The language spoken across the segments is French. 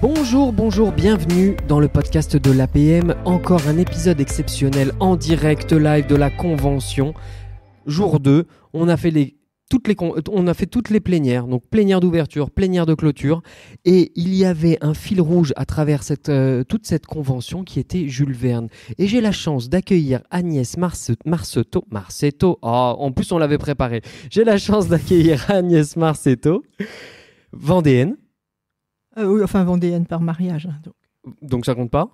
Bonjour, bienvenue dans le podcast de l'APM. Encore un épisode exceptionnel en direct live de la convention. Jour 2, on a fait toutes les plénières, donc plénière d'ouverture, plénière de clôture. Et il y avait un fil rouge à travers toute cette convention qui était Jules Verne. Et j'ai la chance d'accueillir Agnès Marcetto. En plus on l'avait préparé. J'ai la chance d'accueillir Agnès Marcetto, vendéenne. Vendéenne par mariage. Donc ça compte pas?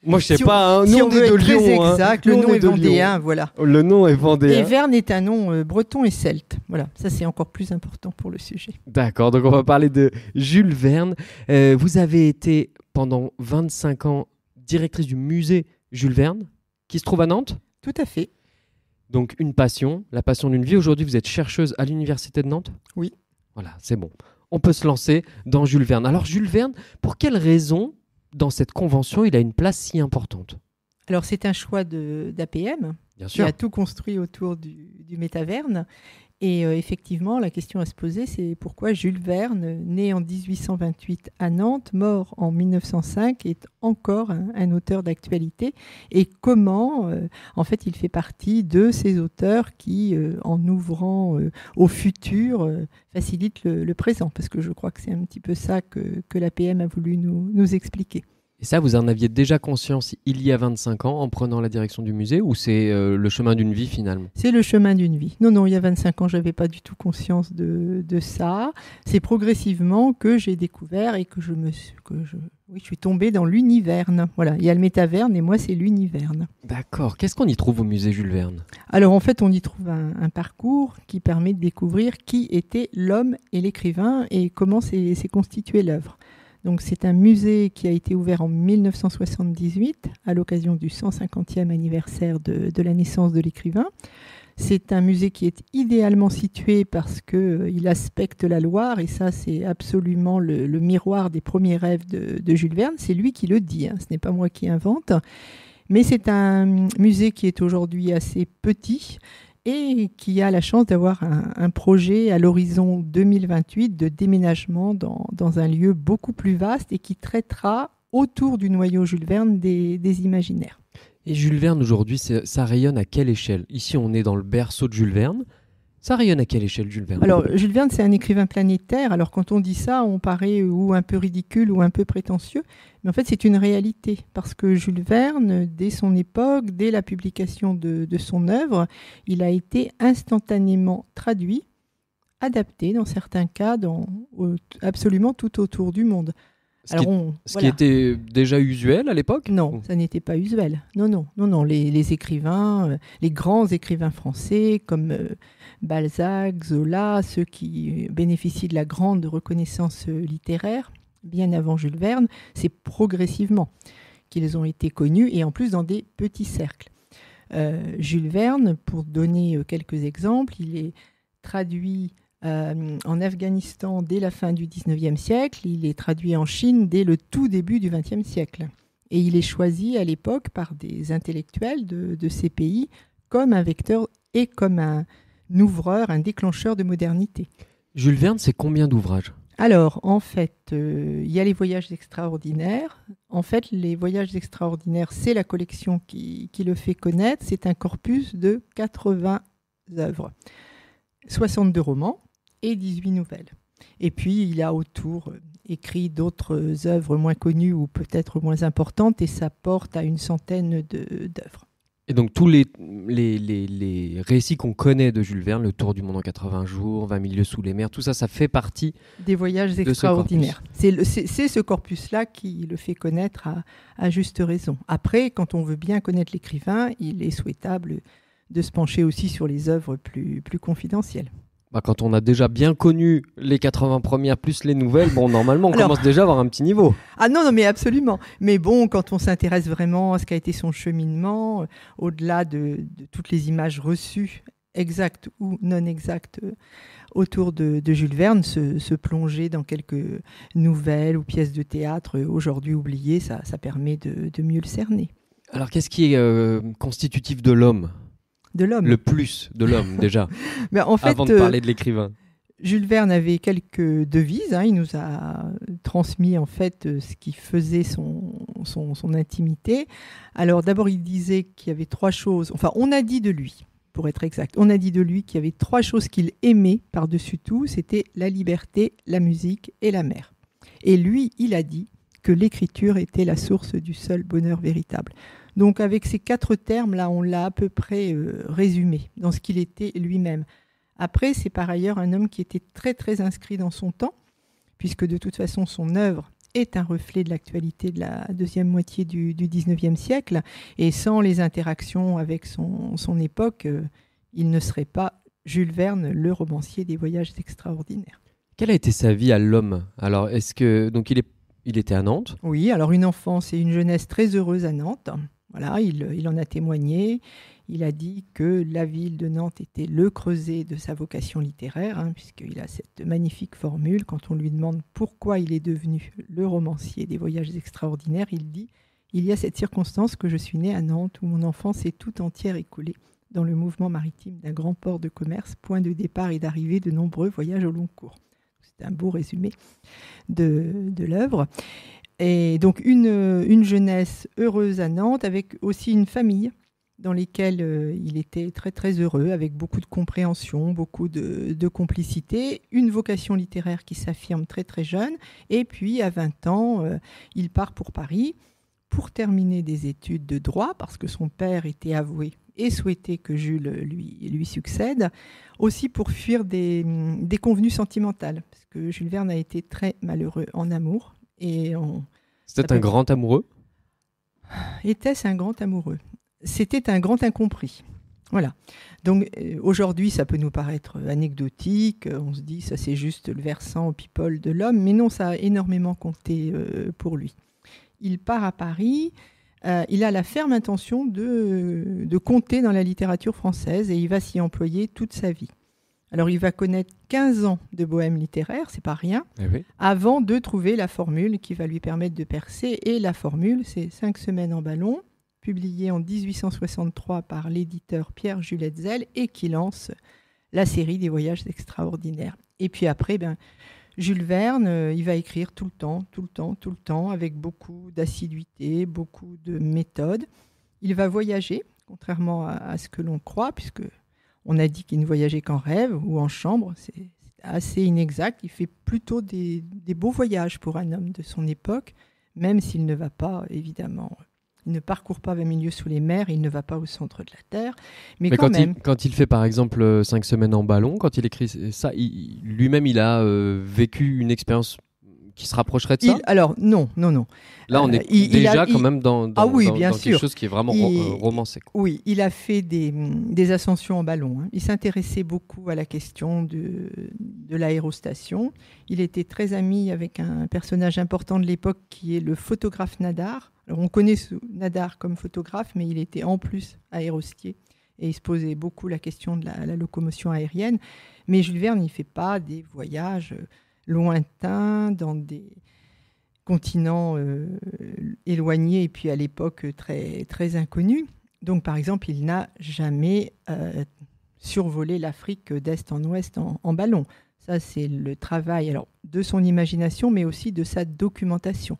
Moi je sais si pas, si nous on est de Lyon. Très exact, le nom est vendéen, voilà. Le nom est vendéen. Et Verne est un nom breton et celte. Voilà, ça c'est encore plus important pour le sujet. D'accord, donc on va parler de Jules Verne. Vous avez été pendant 25 ans directrice du musée Jules Verne, qui se trouve à Nantes? Tout à fait. Donc une passion, la passion d'une vie. Aujourd'hui vous êtes chercheuse à l'université de Nantes? Oui. Voilà, c'est bon. On peut se lancer dans Jules Verne. Alors Jules Verne, pour quelle raison, dans cette convention, il a une place si importante? Alors c'est un choix d'APM, Bien qui sûr. a tout construit autour du métaverne. Et effectivement, la question à se poser, c'est pourquoi Jules Verne, né en 1828 à Nantes, mort en 1905, est encore un auteur d'actualité, et comment, en fait, il fait partie de ces auteurs qui, en ouvrant au futur, facilitent le présent, parce que je crois que c'est un petit peu ça que l'APM a voulu nous expliquer. Et ça, vous en aviez déjà conscience il y a 25 ans en prenant la direction du musée, ou c'est le chemin d'une vie finalement? C'est le chemin d'une vie. Non, il y a 25 ans, je n'avais pas du tout conscience de ça. C'est progressivement que j'ai découvert et que je suis tombée dans l'univerne. Voilà, il y a le métaverne et moi, c'est l'univerne. D'accord. Qu'est-ce qu'on y trouve au musée Jules Verne? Alors en fait, on y trouve un parcours qui permet de découvrir qui était l'homme et l'écrivain et comment s'est constituée l'œuvre. Donc, c'est un musée qui a été ouvert en 1978 à l'occasion du 150e anniversaire de la naissance de l'écrivain. C'est un musée qui est idéalement situé parce qu'il aspecte la Loire et ça, c'est absolument le miroir des premiers rêves de Jules Verne. C'est lui qui le dit, ce n'est pas moi qui invente. Mais c'est un musée qui est aujourd'hui assez petit et qui a la chance d'avoir un projet à l'horizon 2028 de déménagement dans un lieu beaucoup plus vaste et qui traitera autour du noyau Jules Verne des imaginaires. Et Jules Verne aujourd'hui, ça rayonne à quelle échelle? Ici, on est dans le berceau de Jules Verne. Ça rayonne à quelle échelle, Jules Verne? Alors, Jules Verne, c'est un écrivain planétaire. Alors, quand on dit ça, on paraît ou un peu ridicule ou un peu prétentieux. Mais en fait, c'est une réalité. Parce que Jules Verne, dès son époque, dès la publication de son œuvre, il a été instantanément traduit, adapté dans certains cas, absolument tout autour du monde. Qui était déjà usuel à l'époque? Non, ça n'était pas usuel. Non. Les écrivains, les grands écrivains français comme Balzac, Zola, ceux qui bénéficient de la grande reconnaissance littéraire, bien avant Jules Verne, c'est progressivement qu'ils ont été connus et en plus dans des petits cercles. Jules Verne, pour donner quelques exemples, il est traduit en Afghanistan dès la fin du 19e siècle, il est traduit en Chine dès le tout début du 20e siècle. Et il est choisi à l'époque par des intellectuels de ces pays comme un vecteur et comme un ouvreur, un déclencheur de modernité. Jules Verne, c'est combien d'ouvrages? Alors, en fait, il y a les Voyages extraordinaires. En fait, les Voyages extraordinaires, c'est la collection qui le fait connaître. C'est un corpus de 80 œuvres, 62 romans et 18 nouvelles. Et puis, il a autour écrit d'autres œuvres moins connues ou peut-être moins importantes, et ça porte à une centaine d'œuvres. Et donc, tous les récits qu'on connaît de Jules Verne, Le Tour du monde en 80 jours, 20 000 lieues sous les mers, tout ça, ça fait partie des Voyages extraordinaires. C'est ce corpus-là qui le fait connaître à juste raison. Après, quand on veut bien connaître l'écrivain, il est souhaitable de se pencher aussi sur les œuvres plus confidentielles. Quand on a déjà bien connu les 80 premières plus les nouvelles, normalement, on commence déjà à avoir un petit niveau. Ah non, mais absolument. Mais bon, quand on s'intéresse vraiment à ce qu'a été son cheminement, au-delà de toutes les images reçues, exactes ou non exactes, autour de Jules Verne, se plonger dans quelques nouvelles ou pièces de théâtre aujourd'hui oubliées, ça permet de mieux le cerner. Alors, qu'est-ce qui est constitutif de l'homme ? De l'homme. Le plus de l'homme, déjà, en fait, avant de parler de l'écrivain. Jules Verne avait quelques devises. Il nous a transmis en fait ce qui faisait son intimité. Alors d'abord, il disait qu'il y avait 3 choses. Enfin, on a dit de lui, pour être exact, on a dit de lui qu'il y avait 3 choses qu'il aimait par-dessus tout. C'était la liberté, la musique et la mer. Et lui, il a dit que l'écriture était la source du seul bonheur véritable. Donc avec ces 4 termes-là, on l'a à peu près résumé dans ce qu'il était lui-même. Après, c'est par ailleurs un homme qui était très très inscrit dans son temps, puisque de toute façon son œuvre est un reflet de l'actualité de la deuxième moitié du XIXe siècle, et sans les interactions avec son époque, il ne serait pas Jules Verne, le romancier des voyages extraordinaires. Quelle a été sa vie à l'homme? Alors, est-ce que donc il était à Nantes? Oui, alors une enfance et une jeunesse très heureuse à Nantes. Voilà, il en a témoigné. Il a dit que la ville de Nantes était le creuset de sa vocation littéraire, puisqu'il a cette magnifique formule. Quand on lui demande pourquoi il est devenu le romancier des voyages extraordinaires, il dit « Il y a cette circonstance que je suis né à Nantes, où mon enfance est tout entière écoulée dans le mouvement maritime d'un grand port de commerce, point de départ et d'arrivée de nombreux voyages au long cours. » C'est un beau résumé de l'œuvre. Et donc une jeunesse heureuse à Nantes, avec aussi une famille dans lesquelles il était très très heureux, avec beaucoup de compréhension, beaucoup de complicité, une vocation littéraire qui s'affirme très très jeune, et puis à 20 ans, il part pour Paris pour terminer des études de droit, parce que son père était avoué et souhaitait que Jules lui succède, aussi pour fuir des convenues sentimentales, parce que Jules Verne a été très malheureux en amour. C'était un grand amoureux? Était-ce un grand amoureux? C'était un grand incompris. Voilà. Donc aujourd'hui, ça peut nous paraître anecdotique. On se dit, ça c'est juste le versant people de l'homme. Mais non, ça a énormément compté pour lui. Il part à Paris. Il a la ferme intention de compter dans la littérature française et il va s'y employer toute sa vie. Alors, il va connaître 15 ans de bohème littéraire, c'est pas rien, avant de trouver la formule qui va lui permettre de percer. Et la formule, c'est 5 semaines en ballon, publié en 1863 par l'éditeur Pierre-Jules Hetzel et qui lance la série des voyages extraordinaires. Et puis après, Jules Verne, il va écrire tout le temps, avec beaucoup d'assiduité, beaucoup de méthode. Il va voyager, contrairement à ce que l'on croit, puisque on a dit qu'il ne voyageait qu'en rêve ou en chambre. C'est assez inexact. Il fait plutôt des beaux voyages pour un homme de son époque, même s'il ne va pas, évidemment, il ne parcourt pas 20 milieux sous les mers, il ne va pas au centre de la Terre. Mais quand il fait par exemple 5 semaines en ballon, quand il écrit ça, lui-même il a vécu une expérience qui se rapprocherait de ça? Alors non. Là on est quand même dans quelque chose qui est vraiment romancé. Oui, il a fait des ascensions en ballon. Il s'intéressait beaucoup à la question de l'aérostation. Il était très ami avec un personnage important de l'époque qui est le photographe Nadar. Alors, on connaît Nadar comme photographe, mais il était en plus aérostier et il se posait beaucoup la question de la locomotion aérienne. Mais Jules Verne, il ne fait pas des voyages lointains dans des continents éloignés et puis à l'époque très, très inconnus. Donc, par exemple, il n'a jamais survolé l'Afrique d'est en ouest en ballon. Ça, c'est le travail de son imagination, mais aussi de sa documentation.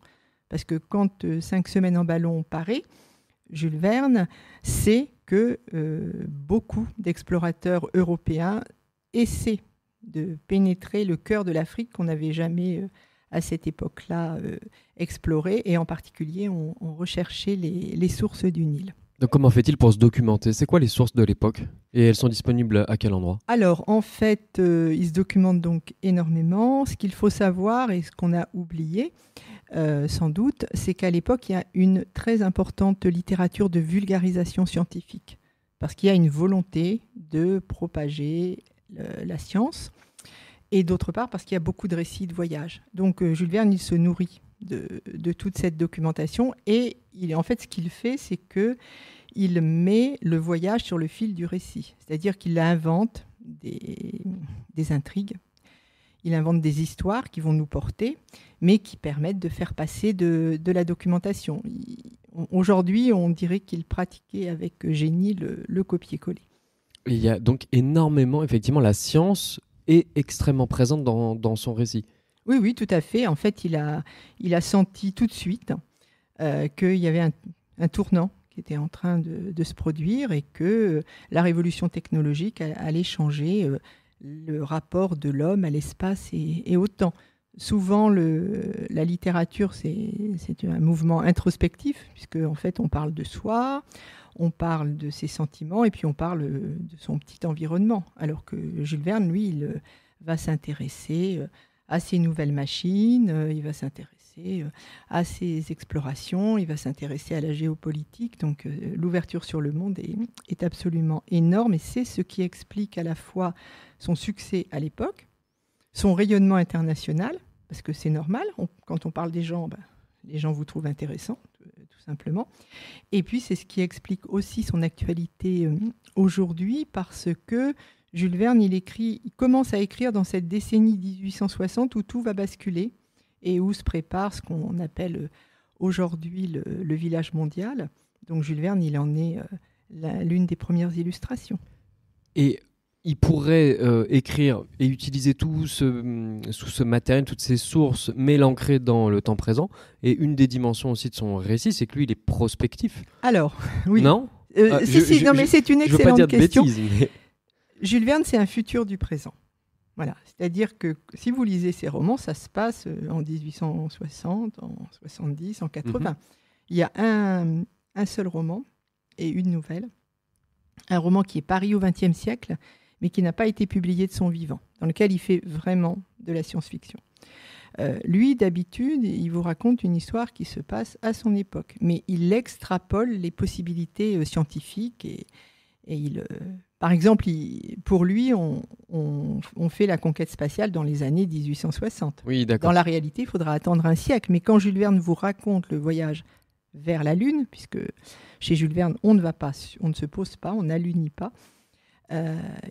Parce que quand 5 semaines en ballon paraît, Jules Verne sait que beaucoup d'explorateurs européens essaient de pénétrer le cœur de l'Afrique qu'on n'avait jamais, à cette époque-là, exploré. Et en particulier, on recherchait les sources du Nil. Donc comment fait-il pour se documenter? C'est quoi les sources de l'époque? Et elles sont disponibles à quel endroit? Alors, en fait, il se documente donc énormément. Ce qu'il faut savoir, et ce qu'on a oublié, sans doute, c'est qu'à l'époque, il y a une très importante littérature de vulgarisation scientifique. Parce qu'il y a une volonté de propager la science. Et d'autre part, parce qu'il y a beaucoup de récits de voyage. Donc, Jules Verne, il se nourrit de toute cette documentation. Et en fait, ce qu'il fait, c'est qu'il met le voyage sur le fil du récit. C'est-à-dire qu'il invente des intrigues, il invente des histoires qui vont nous porter, mais qui permettent de faire passer de la documentation. Aujourd'hui, on dirait qu'il pratiquait avec génie le copier-coller. Il y a donc énormément, effectivement, la science est extrêmement présente dans son récit. Oui, oui, tout à fait. En fait, il a senti tout de suite qu'il y avait un tournant qui était en train de se produire et que la révolution technologique allait changer le rapport de l'homme à l'espace et au temps. Souvent, la littérature, c'est un mouvement introspectif, puisque en fait, on parle de soi, on parle de ses sentiments, et puis on parle de son petit environnement. Alors que Jules Verne, lui, il va s'intéresser à ces nouvelles machines, il va s'intéresser à ces explorations, il va s'intéresser à la géopolitique. Donc, l'ouverture sur le monde est absolument énorme, et c'est ce qui explique à la fois son succès à l'époque, son rayonnement international, parce que c'est normal, quand on parle des gens, les gens vous trouvent intéressant, tout simplement. Et puis, c'est ce qui explique aussi son actualité aujourd'hui, parce que Jules Verne, il commence à écrire dans cette décennie 1860 où tout va basculer et où se prépare ce qu'on appelle aujourd'hui le village mondial. Donc, Jules Verne, il en est l'une des premières illustrations. Et il pourrait écrire et utiliser tout ce matériel, toutes ces sources, mais l'ancrer dans le temps présent. Et une des dimensions aussi de son récit, c'est que lui, il est prospectif. Alors, oui. Non mais c'est une excellente question. Je veux pas dire de bêtises, mais... Jules Verne, c'est un futur du présent. Voilà. C'est-à-dire que si vous lisez ses romans, ça se passe en 1860, en 70, en 80. Il y a un seul roman et une nouvelle. Un roman qui est Paris au XXe siècle, mais qui n'a pas été publié de son vivant, dans lequel il fait vraiment de la science-fiction. Lui, d'habitude, il vous raconte une histoire qui se passe à son époque, mais il extrapole les possibilités scientifiques et par exemple, pour lui, on fait la conquête spatiale dans les années 1860. Oui, d'accord. Dans la réalité, il faudra attendre un siècle, mais quand Jules Verne vous raconte le voyage vers la Lune, puisque chez Jules Verne, on ne se pose pas, on n'allunit pas,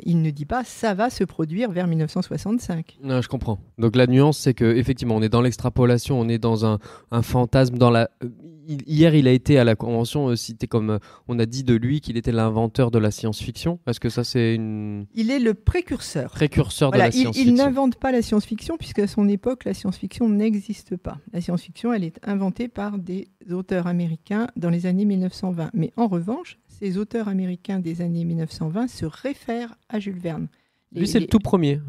il ne dit pas ça va se produire vers 1965. Non, je comprends. Donc la nuance, c'est qu'effectivement, on est dans l'extrapolation, on est dans un fantasme. Hier, il a été à la convention cité comme on a dit de lui qu'il était l'inventeur de la science-fiction. Est-ce que ça, c'est une... Il est le précurseur. De la science-fiction. Il n'invente pas la science-fiction, puisqu'à son époque, la science-fiction n'existe pas. La science-fiction, elle est inventée par des auteurs américains dans les années 1920. Mais en revanche, ces auteurs américains des années 1920 se réfèrent à Jules Verne. Lui, c'est le tout premier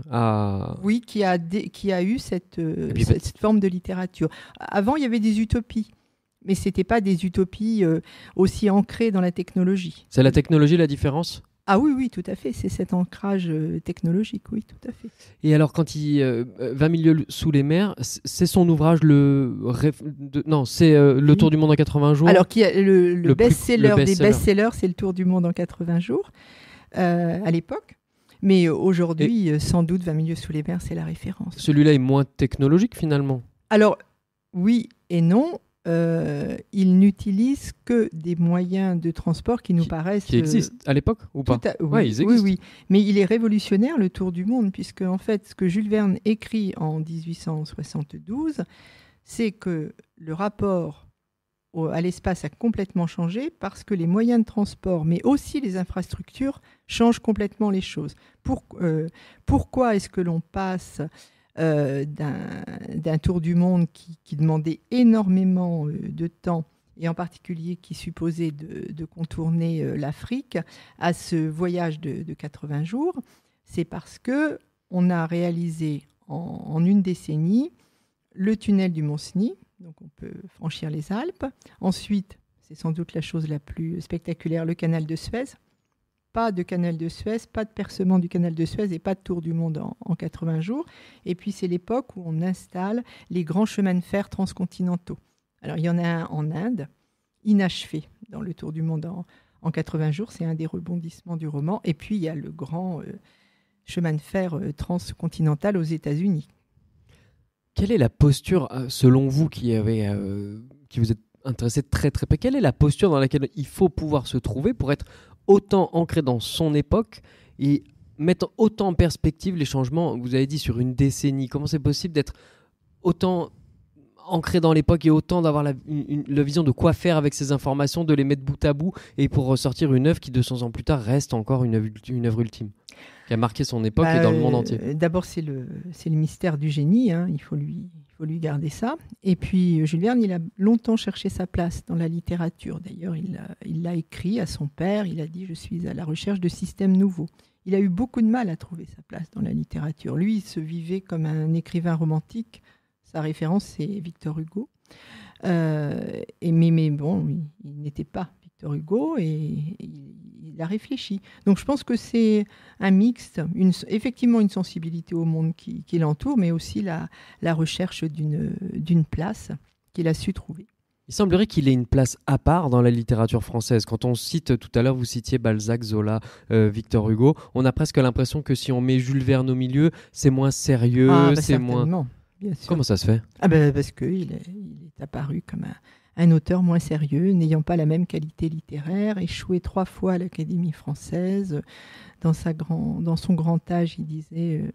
Oui, qui a eu cette forme de littérature. Avant, il y avait des utopies, mais ce n'étaient pas des utopies aussi ancrées dans la technologie. C'est la technologie la différence ? Ah oui, tout à fait. C'est cet ancrage technologique, oui, tout à fait. Et alors, quand il 20 milieux sous les mers, c'est son ouvrage le Tour du monde en 80 jours. Alors, le best-seller des best-sellers, c'est le Tour du monde en 80 jours, à l'époque. Mais aujourd'hui, sans doute, 20 milieux sous les mers, c'est la référence. Celui-là est moins technologique, finalement. Alors, oui et non. Il n'utilise que des moyens de transport qui nous paraissent... Qui existent à l'époque ou pas ? Oui, ils existent. Oui. Mais il est révolutionnaire, le Tour du monde, puisque en fait, ce que Jules Verne écrit en 1872, c'est que le rapport à l'espace a complètement changé parce que les moyens de transport, mais aussi les infrastructures, changent complètement les choses. Pourquoi est-ce que l'on passe... d'un tour du monde qui demandait énormément de temps et en particulier qui supposait de contourner l'Afrique à ce voyage de 80 jours, c'est parce qu'on a réalisé en une décennie le tunnel du Mont-Cenis, donc on peut franchir les Alpes. Ensuite, c'est sans doute la chose la plus spectaculaire, le canal de Suez. Pas de canal de Suez, pas de percement du canal de Suez et pas de tour du monde en 80 jours. Et puis, c'est l'époque où on installe les grands chemins de fer transcontinentaux. Alors, il y en a un en Inde, inachevé dans le tour du monde en 80 jours. C'est un des rebondissements du roman. Et puis, il y a le grand chemin de fer transcontinental aux États-Unis. Quelle est la posture, selon vous, qui vous êtes intéressé de très très près, quelle est la posture dans laquelle il faut pouvoir se trouver pour être autant ancré dans son époque et mettre autant en perspective les changements, vous avez dit, sur une décennie. Comment c'est possible d'être autant ancré dans l'époque et autant d'avoir la vision de quoi faire avec ces informations, de les mettre bout à bout et pour ressortir une œuvre qui 200 ans plus tard reste encore une œuvre ultime? qui a marqué son époque et dans le monde entier. D'abord, c'est le mystère du génie, hein, il faut lui garder ça. Et puis, Jules Verne, il a longtemps cherché sa place dans la littérature. D'ailleurs, il l'a écrit à son père, il a dit « Je suis à la recherche de systèmes nouveaux ». Il a eu beaucoup de mal à trouver sa place dans la littérature. Lui, il se vivait comme un écrivain romantique. Sa référence, c'est Victor Hugo. Mais bon, il n'était pas Victor Hugo et il a réfléchi. Donc je pense que c'est un mixte, effectivement une sensibilité au monde qui l'entoure, mais aussi la recherche d'une place qu'il a su trouver. Il semblerait qu'il ait une place à part dans la littérature française. Quand on cite, tout à l'heure, vous citiez Balzac, Zola, Victor Hugo, on a presque l'impression que si on met Jules Verne au milieu, c'est moins sérieux, c'est moins... Bien sûr. Comment ça se fait ? Parce qu'il est apparu comme un auteur moins sérieux, n'ayant pas la même qualité littéraire, échoué 3 fois à l'Académie française. Dans son grand âge, il disait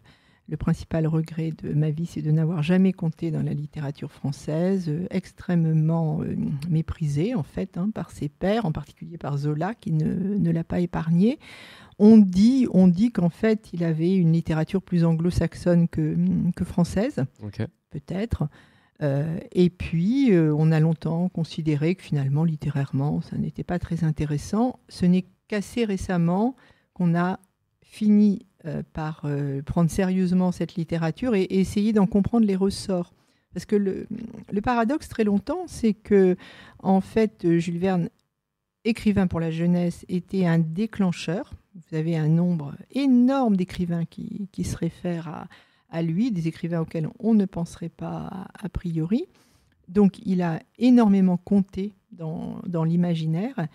le principal regret de ma vie, c'est de n'avoir jamais compté dans la littérature française, extrêmement méprisé en fait par ses pairs, en particulier par Zola, qui ne l'a pas épargné. On dit qu'en fait, il avait une littérature plus anglo-saxonne que française, okay. Peut-être. Et puis, on a longtemps considéré que finalement, littérairement, ça n'était pas très intéressant. Ce n'est qu'assez récemment qu'on a fini par prendre sérieusement cette littérature et essayer d'en comprendre les ressorts. Parce que le paradoxe, très longtemps, c'est que, en fait, Jules Verne, écrivain pour la jeunesse, était un déclencheur. Vous avez un nombre énorme d'écrivains qui se réfèrent à lui, des écrivains auxquels on ne penserait pas a priori. Donc, il a énormément compté dans l'imaginaire,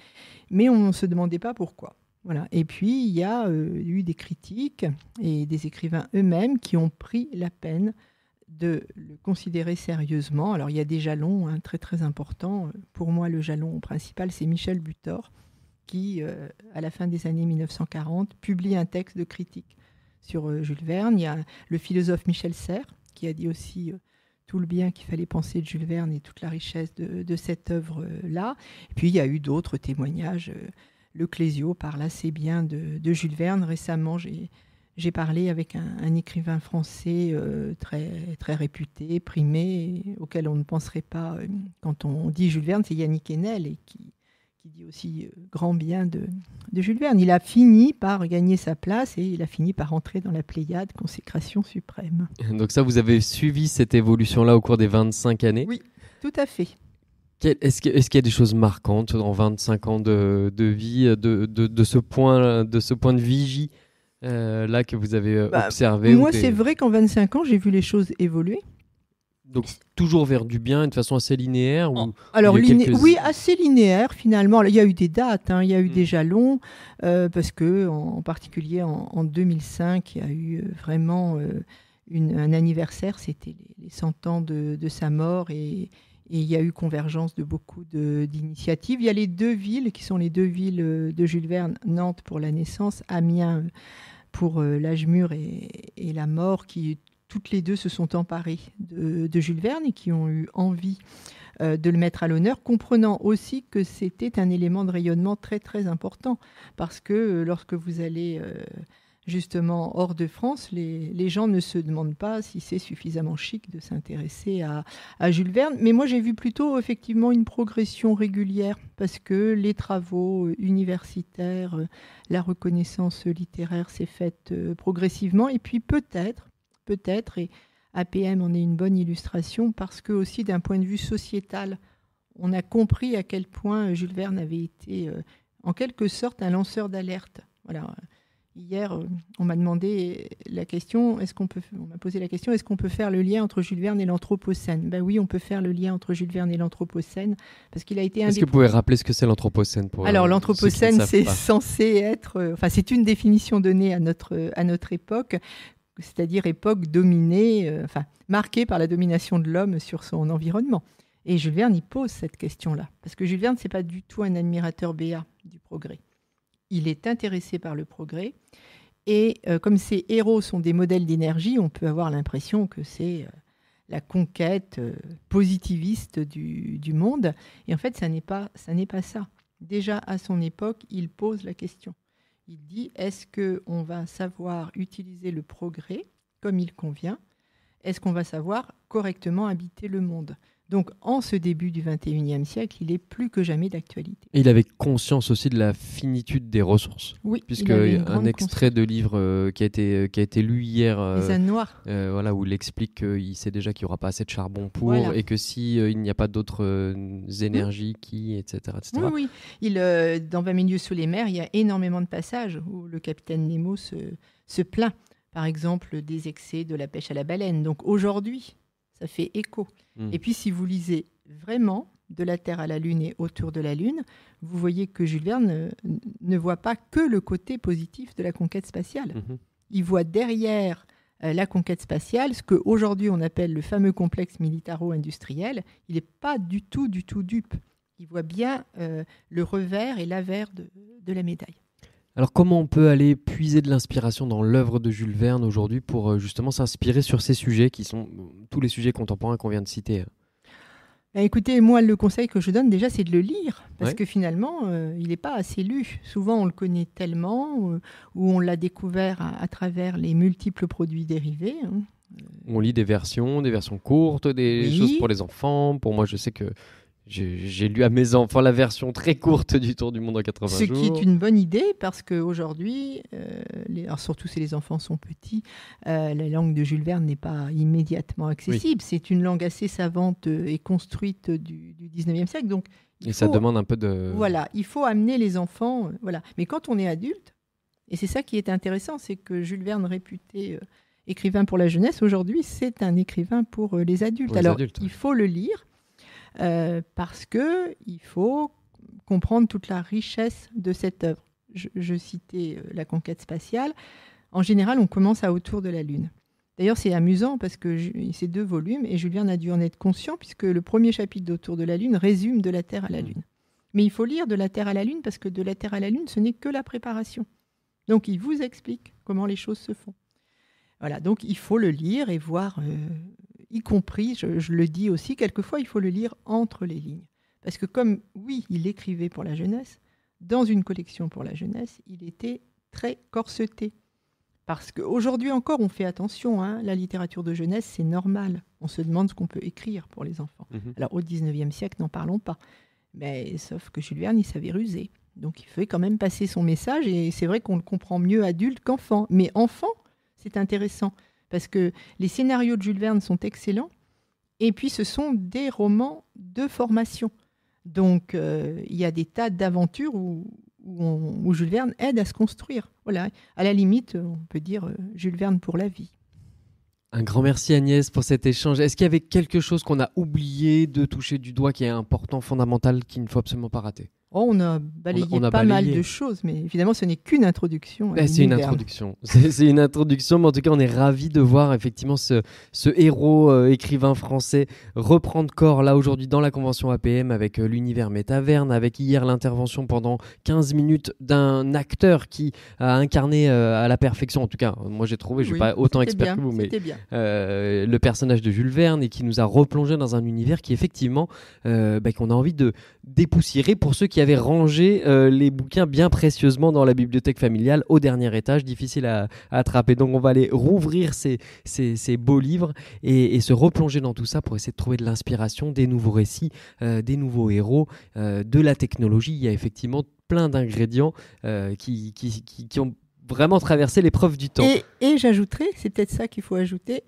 mais on ne se demandait pas pourquoi. Voilà. Et puis, il y a eu des critiques et des écrivains eux-mêmes qui ont pris la peine de le considérer sérieusement. Alors, il y a des jalons très, très importants. Pour moi, le jalon principal, c'est Michel Butor, qui, à la fin des années 1940, publie un texte de critique sur Jules Verne. Il y a le philosophe Michel Serres, qui a dit aussi tout le bien qu'il fallait penser de Jules Verne et toute la richesse de cette œuvre-là. Et puis, il y a eu d'autres témoignages. Le Clésio parle assez bien de Jules Verne. Récemment, j'ai parlé avec un écrivain français très, très réputé, primé, auquel on ne penserait pas quand on dit Jules Verne, c'est Yannick Enel, et qui dit aussi grand bien de Jules Verne. Il a fini par gagner sa place et il a fini par entrer dans la Pléiade, consécration suprême. Donc ça, vous avez suivi cette évolution-là au cours des 25 années ? Oui, tout à fait. Est-ce qu'il y a des choses marquantes dans 25 ans de vie, de ce point de vigie là que vous avez observé? Moi, c'est vrai qu'en 25 ans, j'ai vu les choses évoluer. Donc toujours vers du bien et de façon assez linéaire Alors, oui, assez linéaire finalement. Il y a eu des dates, il y a eu des jalons, parce que en particulier en 2005, il y a eu vraiment un anniversaire, c'était les 100 ans de sa mort et il y a eu convergence de beaucoup d'initiatives. Il y a les 2 villes qui sont les 2 villes de Jules Verne, Nantes pour la naissance, Amiens pour l'âge mûr et la mort, qui toutes les 2 se sont emparées de Jules Verne et qui ont eu envie de le mettre à l'honneur, comprenant aussi que c'était un élément de rayonnement très très important, parce que lorsque vous allez justement hors de France, les gens ne se demandent pas si c'est suffisamment chic de s'intéresser à Jules Verne. Mais moi, j'ai vu plutôt effectivement une progression régulière, parce que les travaux universitaires, la reconnaissance littéraire s'est faite progressivement. Et puis peut-être, et APM en est une bonne illustration, parce que aussi d'un point de vue sociétal, on a compris à quel point Jules Verne avait été en quelque sorte un lanceur d'alerte. Voilà. Hier, on m'a posé la question, est-ce qu'on peut faire le lien entre Jules Verne et l'Anthropocène ? Ben oui, on peut faire le lien entre Jules Verne et l'Anthropocène, parce qu'il a été Est-ce que vous pouvez rappeler ce que c'est l'Anthropocène pour Alors, l'Anthropocène, c'est censé être... c'est une définition donnée à notre époque, c'est-à-dire époque dominée, marquée par la domination de l'homme sur son environnement. Et Jules Verne, il pose cette question-là, parce que Jules Verne, c'est pas du tout un admirateur béat du progrès. Il est intéressé par le progrès. Et comme ces héros sont des modèles d'énergie, on peut avoir l'impression que c'est la conquête positiviste du monde. Et en fait, ça n'est pas ça. Déjà, à son époque, il pose la question. Il dit, est-ce qu'on va savoir utiliser le progrès comme il convient ? Est-ce qu'on va savoir correctement habiter le monde ? Donc, en ce début du XXIe siècle, il est plus que jamais d'actualité. Et il avait conscience aussi de la finitude des ressources. Oui, Puisque un extrait de livre qui a été lu hier, Les ânes noirs. voilà, où il explique qu'il sait déjà qu'il n'y aura pas assez de charbon pour, et que si il n'y a pas d'autres énergies etc. Oui. Dans 20 000 lieues sous les mers, il y a énormément de passages où le capitaine Nemo se plaint, par exemple, des excès de la pêche à la baleine. Donc aujourd'hui, ça fait écho. Et puis, si vous lisez vraiment De la Terre à la Lune et Autour de la Lune, vous voyez que Jules Verne ne voit pas que le côté positif de la conquête spatiale. Il voit derrière la conquête spatiale ce qu'aujourd'hui on appelle le fameux complexe militaro-industriel. Il n'est pas du tout dupe. Il voit bien le revers et l'avers de la médaille. Alors comment on peut aller puiser de l'inspiration dans l'œuvre de Jules Verne aujourd'hui pour justement s'inspirer sur ces sujets qui sont tous les sujets contemporains qu'on vient de citer? Écoutez, moi, le conseil que je donne déjà, c'est de le lire, parce que finalement, il n'est pas assez lu. Souvent, on le connaît tellement, ou on l'a découvert à travers les multiples produits dérivés. On lit des versions courtes, des choses pour les enfants. Pour moi, je sais que j'ai lu à mes enfants la version très courte du Tour du monde en 80 jours. Ce qui est une bonne idée, parce qu'aujourd'hui, alors surtout si les enfants sont petits, la langue de Jules Verne n'est pas immédiatement accessible. Oui. C'est une langue assez savante et construite du 19e siècle. Donc, ça demande un peu de... Voilà, il faut amener les enfants. Voilà. Mais quand on est adulte, et c'est ça qui est intéressant, c'est que Jules Verne, réputé écrivain pour la jeunesse, aujourd'hui, c'est un écrivain pour les adultes. Il faut le lire. Parce qu'il faut comprendre toute la richesse de cette œuvre. Je citais la conquête spatiale. En général, on commence à Autour de la Lune. D'ailleurs, c'est amusant parce que c'est 2 volumes et Jules Verne a dû en être conscient puisque le premier chapitre d'Autour de la Lune résume De la Terre à la Lune. Mais il faut lire De la Terre à la Lune parce que De la Terre à la Lune, ce n'est que la préparation. Donc, il vous explique comment les choses se font. Voilà, donc il faut le lire et voir... y compris, je le dis aussi, quelquefois, il faut le lire entre les lignes. Parce que comme, oui, il écrivait pour la jeunesse, dans une collection pour la jeunesse, il était très corseté. Parce qu'aujourd'hui encore, on fait attention, la littérature de jeunesse, c'est normal. On se demande ce qu'on peut écrire pour les enfants. Alors, au 19e siècle, n'en parlons pas. Mais sauf que Jules Verne, il savait ruser. Donc, il fallait quand même passer son message. Et c'est vrai qu'on le comprend mieux adulte qu'enfant. Mais enfant, c'est intéressant. Parce que les scénarios de Jules Verne sont excellents, et puis ce sont des romans de formation. Donc, il y a des tas d'aventures où Jules Verne aide à se construire. Voilà. À la limite, on peut dire Jules Verne pour la vie. Un grand merci Agnès pour cet échange. Est-ce qu'il y avait quelque chose qu'on a oublié de toucher du doigt qui est important, fondamental, qu'il ne faut absolument pas rater ? On a balayé pas mal de choses, mais évidemment, ce n'est qu'une introduction. C'est une introduction. C'est une introduction, mais en tout cas, on est ravis de voir effectivement ce héros écrivain français reprendre corps là aujourd'hui dans la convention APM avec l'univers Métaverne, avec hier l'intervention pendant 15 minutes d'un acteur qui a incarné à la perfection, en tout cas, moi j'ai trouvé, je ne suis pas autant expert que vous, mais le personnage de Jules Verne et qui nous a replongé dans un univers qui effectivement, qu'on a envie de dépoussiérer pour ceux qui avaient rangé les bouquins bien précieusement dans la bibliothèque familiale au dernier étage, difficile à attraper. Donc on va aller rouvrir ces beaux livres et se replonger dans tout ça pour essayer de trouver de l'inspiration, des nouveaux récits, des nouveaux héros, de la technologie. Il y a effectivement plein d'ingrédients qui ont vraiment traversé l'épreuve du temps. Et j'ajouterais, c'est peut-être ça qu'il faut ajouter,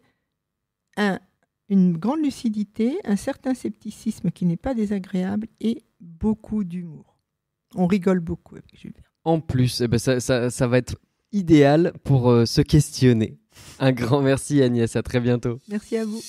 une grande lucidité, un certain scepticisme qui n'est pas désagréable et beaucoup d'humour. On rigole beaucoup avec Jules Verne. En plus, ça va être idéal pour se questionner. Un grand merci Agnès, à très bientôt. Merci à vous.